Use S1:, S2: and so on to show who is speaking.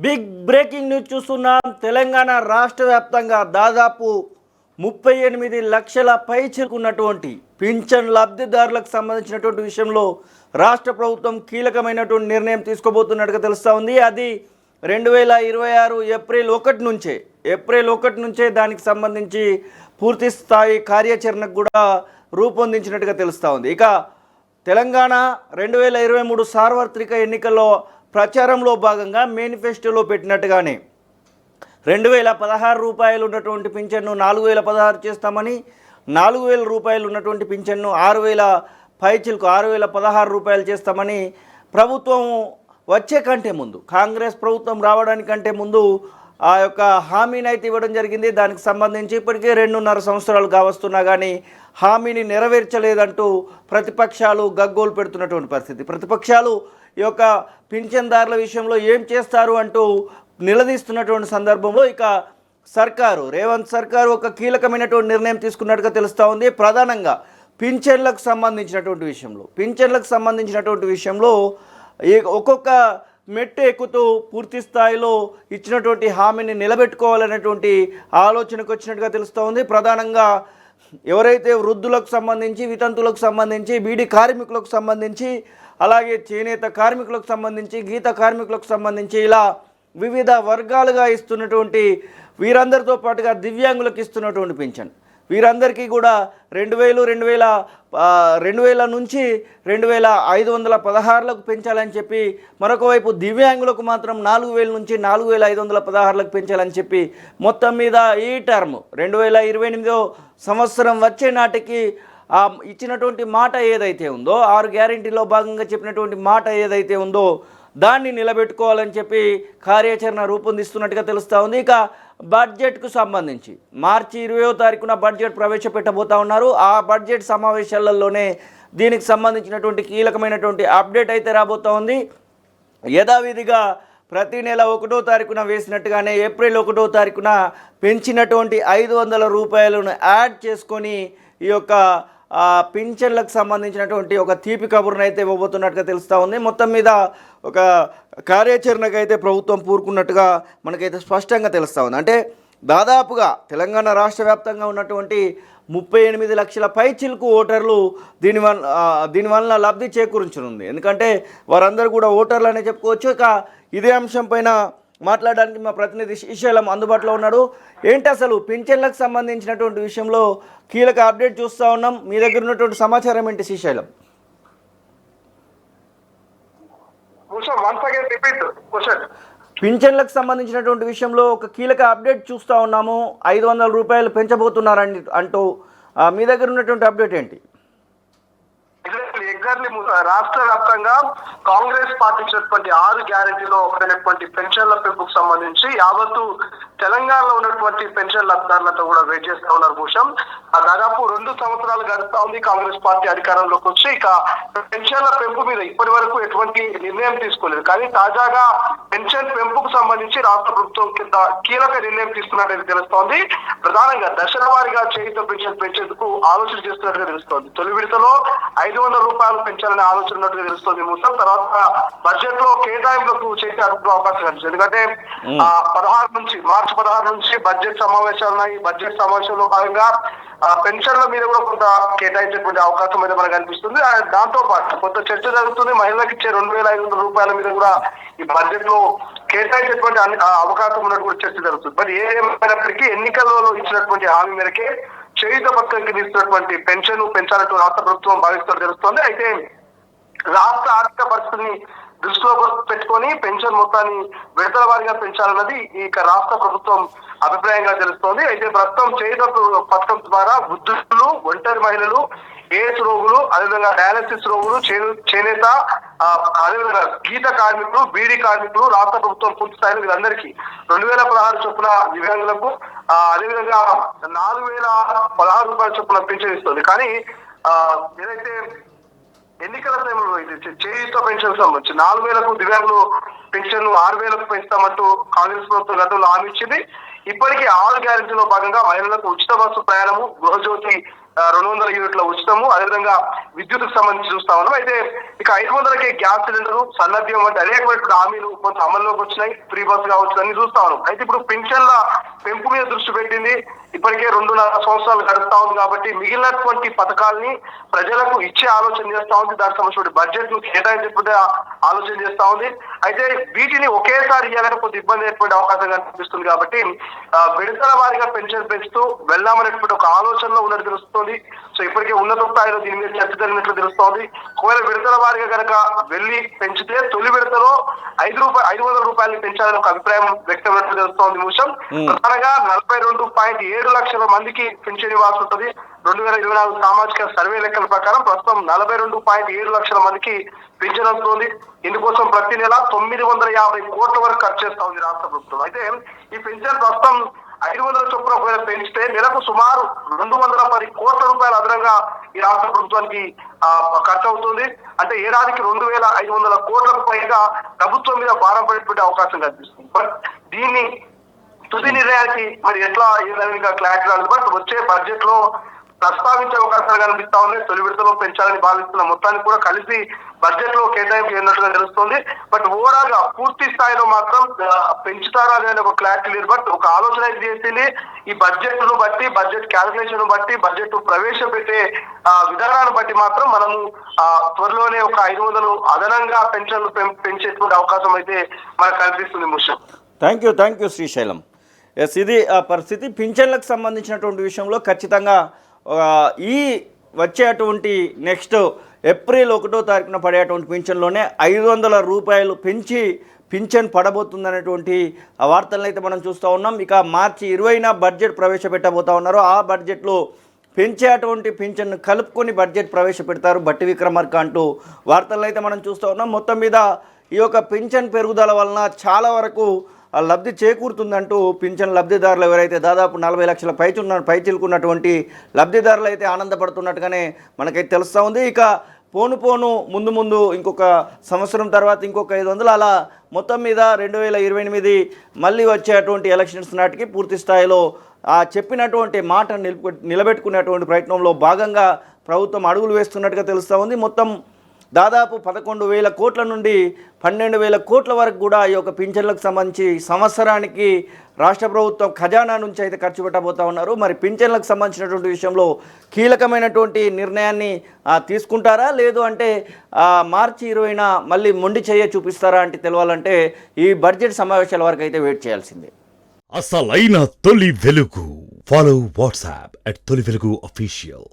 S1: Big breaking news చూస్తున్నాం. తెలంగాణ రాష్ట్ర వ్యాప్తంగా దాదాపు 38 లక్షల పైచిలుకున్నటువంటి పింఛన్ లబ్ధిదారులకు సంబంధించినటువంటి విషయంలో రాష్ట్ర ప్రభుత్వం కీలకమైనటువంటి నిర్ణయం తీసుకోబోతున్నట్టుగా తెలుస్తూ ఉంది. అది 2026 ఏప్రిల్ 1 నుంచే దానికి సంబంధించి పూర్తి స్థాయి కార్యాచరణకు కూడా రూపొందించినట్టుగా తెలుస్తూ ఉంది. ఇక తెలంగాణ 2023 సార్వత్రిక ఎన్నికల్లో ప్రచారంలో భాగంగా మేనిఫెస్టోలో పెట్టినట్టుగానే 2016 రూపాయలు ఉన్నటువంటి పింఛన్ను 4016 చేస్తామని, 4000 రూపాయలు ఉన్నటువంటి పింఛన్ను 6000 పైచిలకు 6016 రూపాయలు చేస్తామని ప్రభుత్వం వచ్చే కంటే ముందు, కాంగ్రెస్ ప్రభుత్వం రావడానికంటే ముందు ఆ యొక్క హామీని అయితే ఇవ్వడం జరిగింది. దానికి సంబంధించి ఇప్పటికే 2.5 సంవత్సరాలు కావస్తున్నా కానీ హామీని నెరవేర్చలేదంటూ ప్రతిపక్షాలు గగ్గోలు పెడుతున్నటువంటి పరిస్థితి. ప్రతిపక్షాలు ఈ యొక్క పింఛన్దారుల విషయంలో ఏం చేస్తారు అంటూ నిలదీస్తున్నటువంటి సందర్భంలో ఇక రేవంత్ సర్కారు ఒక కీలకమైనటువంటి నిర్ణయం తీసుకున్నట్టుగా తెలుస్తూ ఉంది. ప్రధానంగా పింఛన్లకు సంబంధించినటువంటి విషయంలో ఒక్కొక్క మెట్టు ఎక్కుతూ పూర్తి స్థాయిలో ఇచ్చినటువంటి హామీని నిలబెట్టుకోవాలనేటువంటి ఆలోచనకు వచ్చినట్టుగా తెలుస్తూ ఉంది. ప్రధానంగా ఎవరైతే వృద్ధులకు సంబంధించి, వితంతులకు సంబంధించి, బీడీ కార్మికులకు సంబంధించి, అలాగే చేనేత కార్మికులకు సంబంధించి, గీత కార్మికులకు సంబంధించి ఇలా వివిధ వర్గాలుగా ఇస్తున్నటువంటి వీరందరితో పాటుగా దివ్యాంగులకు ఇస్తున్నటువంటి పింఛన్, వీరందరికీ కూడా 2000 నుంచి 2516లకు పెంచాలని చెప్పి, మరొక వైపు దివ్యాంగులకు మాత్రం 4000 నుంచి 4516లకు పెంచాలని చెప్పి, మొత్తం మీద ఈ టర్మ్ 2028 సంవత్సరం వచ్చే నాటికి ఇచ్చినటువంటి మాట ఏదైతే ఉందో, 6 గ్యారెంటీలో భాగంగా చెప్పినటువంటి మాట ఏదైతే ఉందో దాన్ని నిలబెట్టుకోవాలని చెప్పి కార్యాచరణ రూపొందిస్తున్నట్టుగా తెలుస్తూ ఉంది. ఇక బడ్జెట్కు సంబంధించి మార్చి 20వ తారీఖున బడ్జెట్ ప్రవేశపెట్టబోతా ఉన్నారు. ఆ బడ్జెట్ సమావేశాలలోనే దీనికి సంబంధించినటువంటి కీలకమైనటువంటి అప్డేట్ అయితే రాబోతూ ఉంది. యథావిధిగా ప్రతి నెల 1వ తారీఖున వేసినట్టుగానే ఏప్రిల్ 1వ తారీఖున పెంచినటువంటి 500 రూపాయలను యాడ్ చేసుకొని ఈ యొక్క పింఛన్లకు సంబంధించినటువంటి ఒక తీపి కబురును అయితే ఇవ్వబోతున్నట్టుగా తెలుస్తూ ఉంది. మొత్తం మీద ఒక కార్యాచరణకు అయితే ప్రభుత్వం పూరుకున్నట్టుగా మనకైతే స్పష్టంగా తెలుస్తూ ఉంది. అంటే దాదాపుగా తెలంగాణ రాష్ట్ర వ్యాప్తంగా ఉన్నటువంటి 38 లక్షల పైచిలకు ఓటర్లు దీనివల్ల లబ్ధి చేకూర్చనుంది. ఎందుకంటే వారందరూ కూడా ఓటర్లు అనే చెప్పుకోవచ్చు. ఇక ఇదే అంశం పైన మాట్లాడడానికి మా ప్రతినిధి శ్రీశైలం అందుబాటులో ఉన్నాడు. ఏంటి అసలు పింఛన్లకు సంబంధించినటువంటి విషయంలో కీలక అప్డేట్ చూస్తూ ఉన్నాం. మీ దగ్గర ఉన్నటువంటి సమాచారం ఏంటి శ్రీశైలం? పింఛన్లకు సంబంధించినటువంటి విషయంలో ఒక కీలక అప్డేట్ చూస్తూ ఉన్నాము. 500 రూపాయలు పెంచబోతున్నారని అంటూ మీ దగ్గర ఉన్నటువంటి అప్డేట్ ఏంటి?
S2: ఎగ్జాక్ట్లీ రాష్ట్ర వ్యాప్తంగా కాంగ్రెస్ పార్టీ ఇచ్చినటువంటి 6 గ్యారెంటీలో ఒకటైనటువంటి పెన్షన్ల పెంపుకు సంబంధించి యావత్తు తెలంగాణలో ఉన్నటువంటి పెన్షన్ లబ్ధిదారులతో కూడా వెయిట్ చేస్తా ఉన్నారు. భూషం దాదాపు 2 సంవత్సరాలు గడుస్తా ఉంది కాంగ్రెస్ పార్టీ అధికారంలోకి వచ్చి. ఇక పెన్షన్ల పెంపు మీద ఇప్పటి వరకు ఎటువంటి నిర్ణయం తీసుకోలేదు. కానీ తాజాగా పెన్షన్ పెంపుకు సంబంధించి రాష్ట్ర ప్రభుత్వం కింద కీలక నిర్ణయం తీసుకున్నట్టు తెలుస్తోంది. ప్రధానంగా దశల వారీగా చేయుత పెన్షన్ పెంచేందుకు ఆలోచన చేస్తున్నట్టుగా తెలుస్తోంది. తొలి విడతలో 500 రూపాయలు పెంచాలనే ఆలోచన ఉన్నట్టుగా తెలుస్తుంది. ముసం తర్వాత బడ్జెట్ లో కేటాయింపులకు చేసే అవకాశం కనిపిస్తుంది. ఎందుకంటే మార్చి 16 నుంచి బడ్జెట్ సమావేశాలు ఉన్నాయి. బడ్జెట్ సమావేశంలో భాగంగా పెన్షన్ల మీద కూడా కొంత కేటాయించేటువంటి అవకాశం అయితే మనకు కనిపిస్తుంది. దాంతో పాటు కొంత చర్చ జరుగుతుంది. మహిళలకు ఇచ్చే 2500 రూపాయల మీద కూడా ఈ బడ్జెట్ లో కేటాయించేటువంటి అవకాశం ఉన్నట్టు కూడా చర్చ జరుగుతుంది. మరి ఏమైనప్పటికీ ఎన్నికలలో ఇచ్చినటువంటి హామీ మేరకే చేయుత పథకం కింద ఇస్తున్నటువంటి పెన్షన్ పెంచాలంటూ రాష్ట్ర ప్రభుత్వం భావిస్తున్నట్టు తెలుస్తోంది. అయితే రాష్ట్ర ఆర్థిక పరిస్థితిని దృష్టిలో పెట్టుకొని పెన్షన్ మొత్తాన్ని విడతల వారీగా పెంచాలన్నది ఇక రాష్ట్ర ప్రభుత్వం అభిప్రాయంగా తెలుస్తోంది. అయితే ప్రస్తుతం చేయుత పథకం ద్వారా వృద్ధులు, ఒంటరి మహిళలు, ఎయిడ్స్ రోగులు, అదేవిధంగా డయాలసిస్ రోగులు, చేనేత, అదేవిధంగా గీత కార్మికులు, బీడీ కార్మికులు రాష్ట్ర ప్రభుత్వం పూర్తి స్థాయిలో వీళ్ళందరికీ 2016 చొప్పున దివ్యాంగులకు, అదేవిధంగా 4016 రూపాయల చొప్పున పెన్షన్ ఇస్తుంది. కానీ ఏదైతే ఎన్నికల సమయంలో ఇది చేయుత పెన్షన్ సంబంధించి 4000కు దివ్యాంగులు పెన్షన్ 6000కు పెంచుతామంటూ కాంగ్రెస్ ప్రభుత్వం గతంలో హామీ ఇచ్చింది. ఇప్పటికీ 6 గ్యారెంటీలో భాగంగా మహిళలకు ఉచిత బస్సు ప్రయాణము, గృహజ్యోతి 200 యూనిట్ల ఉచితము, అదేవిధంగా విద్యుత్కు సంబంధించి చూస్తా ఉన్నాం. అయితే ఇక 500కే గ్యాస్ సిలిండర్, సన్నద్యం వంటి అనేకమైన హామీలు కొంత అమల్లోకి వచ్చినాయి. ఫ్రీ బస్ కావచ్చు అన్ని చూస్తా ఉన్నాం. అయితే ఇప్పుడు పింఛన్ల పెంపు మీద దృష్టి పెట్టింది. ఇప్పటికే 2.5 సంవత్సరాలు గడుస్తా ఉంది కాబట్టి మిగిలినటువంటి పథకాల్ని ప్రజలకు ఇచ్చే ఆలోచన చేస్తా ఉంది. దానికి సంబంధించిన బడ్జెట్ ను కేటాయించే ఆలోచన చేస్తా ఉంది. అయితే వీటిని ఒకేసారి ఇవ్వాలని కొంత ఇబ్బంది ఏర్పడే అవకాశం కనిపిస్తుంది కాబట్టి విడతల వారీగా పెన్షన్ పెంచుతూ వెళ్దామనేటువంటి ఒక ఆలోచనలో ఉన్నట్టు తెలుస్తుంది. సో ఇప్పటికే ఉన్నత స్థాయిలో దీని మీద చర్చ జరిగినట్లు తెలుస్తోంది. ఒకవేళ విడతల వారీగా కనుక వెళ్లి పెంచితే తొలి విడతలో 500 రూపాయలు పెంచాలని ఒక అభిప్రాయం వ్యక్తమైనట్లు తెలుస్తోంది. విషయం ప్రధానంగా 42.7 లక్షల మందికి పెన్షన్ ఇవ్వాల్సి ఉంటుంది. 2024 సామాజిక సర్వే లెక్కల ప్రకారం ప్రస్తుతం 42.7 లక్షల మందికి పెన్షన్ వస్తుంది. ఇందుకోసం ప్రతి నెల 950 కోట్ల వరకు ఖర్చు చేస్తా ఉంది రాష్ట్ర ప్రభుత్వం. అయితే ఈ పెన్షన్ ప్రస్తుతం 500 చొప్పున ఒకవేళ పెంచితే నెలకు సుమారు 210 కోట్ల రూపాయలు అదనంగా ఈ రాష్ట్ర ప్రభుత్వానికి ఖర్చు అవుతుంది. అంటే ఏడాదికి 2500 కోట్లకు పైగా ప్రభుత్వం మీద భారం పడేటువంటి అవకాశం కనిపిస్తుంది. బట్ దీన్ని తుది నిర్ణయానికి మరి ఎట్లా ఏదైనా ఇంకా క్లారిటీ రాలేదు. బట్ వచ్చే బడ్జెట్ లో ప్రస్తావించే అవకాశాలు కనిపిస్తా ఉన్నాయి. తొలి విడతలో పెంచాలని భావిస్తున్న మొత్తాన్ని కూడా కలిసి బడ్జెట్ లో కేటాయింపు చేసినట్టుగా తెలుస్తుంది. బట్ ఓవరాల్ గా పూర్తి స్థాయిలో మాత్రం పెంచుతారా అనే ఒక క్లారిటీ లేదు. బట్ ఒక ఆలోచన అయితే చేసింది. ఈ బడ్జెట్ ను బట్టి, బడ్జెట్ క్యాలిక్యులేషన్ బట్టి, బడ్జెట్ ప్రవేశపెట్టే విధానాన్ని బట్టి మాత్రం మనము త్వరలోనే ఒక 500 అదనంగా పెన్షన్లు పెంచేటువంటి అవకాశం అయితే మనకు కనిపిస్తుంది. ముషం.
S1: Thank you Srisailam. ఎస్, ఇది ఆ పరిస్థితి. పింఛన్లకు సంబంధించినటువంటి విషయంలో ఖచ్చితంగా ఈ వచ్చేటువంటి నెక్స్ట్ ఏప్రిల్ 1వ తారీఖున పడేటువంటి పింఛన్లోనే 500 రూపాయలు పెంచి పింఛన్ పడబోతుందనేటువంటి వార్తలను అయితే మనం చూస్తూ ఉన్నాం. ఇక మార్చి 20న బడ్జెట్ ప్రవేశపెట్టబోతా ఉన్నారు. ఆ బడ్జెట్లో పెంచేటువంటి పింఛన్ను కలుపుకొని బడ్జెట్ ప్రవేశపెడతారు బట్టి విక్రమార్క అంటూ వార్తలను అయితే మనం చూస్తూ ఉన్నాం. మొత్తం మీద ఈ యొక్క పింఛన్ పెరుగుదల వలన చాలా వరకు లబ్ధి చేకూరుతుందంటూ పింఛన్ లబ్ధిదారులు ఎవరైతే దాదాపు 40 లక్షల పైచిలుకున్నటువంటి లబ్ధిదారులు అయితే ఆనందపడుతున్నట్టుగానే మనకైతే తెలుస్తూ ఉంది. ఇక పోను ముందు ఇంకొక సంవత్సరం తర్వాత ఇంకొక 500 అలా మొత్తం మీద 2028 మళ్ళీ వచ్చేటువంటి ఎలక్షన్స్ నాటికి పూర్తి స్థాయిలో చెప్పినటువంటి మాట నిలబెట్టుకునేటువంటి ప్రయత్నంలో భాగంగా ప్రభుత్వం అడుగులు వేస్తున్నట్టుగా తెలుస్తూ ఉంది. మొత్తం దాదాపు 11,000 కోట్ల నుండి 12,000 కోట్ల వరకు కూడా ఈ యొక్క పింఛన్లకు సంబంధించి సంవత్సరానికి రాష్ట్ర ప్రభుత్వం ఖజానా నుంచి అయితే ఖర్చు పెట్టబోతా ఉన్నారు. మరి పింఛన్లకు సంబంధించినటువంటి విషయంలో కీలకమైనటువంటి నిర్ణయాన్ని తీసుకుంటారా, లేదు అంటే మార్చి 20న మళ్ళీ మొండి చెయ్య చూపిస్తారా అంటే తెలవాలంటే ఈ బడ్జెట్ సమావేశాల వరకు అయితే వెయిట్ చేయాల్సిందే.
S3: అసలైన తొలి వెలుగు. ఫాలో వాట్సాప్ @తొలి వెలుగు official.